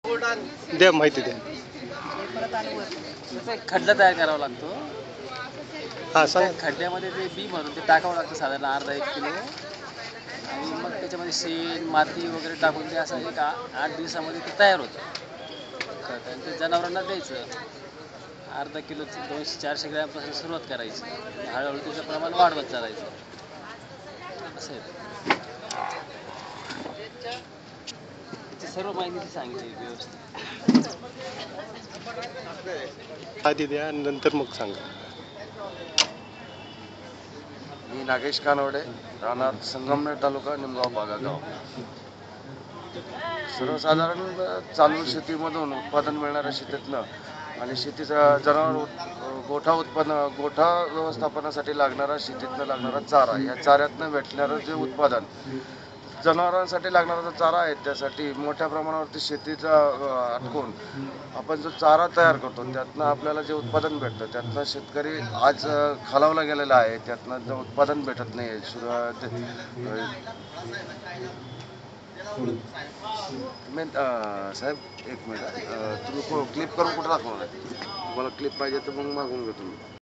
द्या माहिती द्या. त्याचा एक खड्डा तयार करावा लागतो. हा त्या सांगा. खड्ड्यामध्ये ते बी भरून ते टाकावं लागतं साधारण अर्धा 1 किलो. आणि मग त्याच्यामध्ये शेण माती वगैरे टाकून ते असं एक 8 दिवसामध्ये ते तयार होतं खत. आणि ते जनावरांना द्यायचं. अर्धा किलोचं 200-400 ग्रॅमपासून सुरुवात करायची आणि हळूहळू त्याचं प्रमाण वाढवत चालायचं. असं आहे. त्याची सर्व माहिती ती सांगितली व्यवस्थित. आधी द्या आणि नंतर मग सांगा. मी नागेश कानवडे, राहणार संगमनेर तालुका, निमगाव बागागाव. सर्वसाधारण चालू शेतीमधून उत्पादन मिळणाऱ्या शेतीतनं आणि शेतीचा गोठा व्यवस्थापनासाठी लागणारा, शेतीतनं लागणारा चारा, या चाऱ्यातनं भेटणारं जे उत्पादन, जनावरांसाठी लागणारा जो चारा आहे त्यासाठी मोठ्या प्रमाणावरती शेतीचा अटकून आपण जो चारा तयार करतो त्यातनं आपल्याला जे उत्पादन भेटतं त्यातनं शेतकरी आज खालावला गेलेला आहे. त्यातनं जे उत्पादन भेटत नाही साहेब एक मिनिट, तुम्ही क्लिप करून कुठं दाखवणार आहे? तुम्हाला क्लिप पाहिजे तर मग मागून घेतो मी.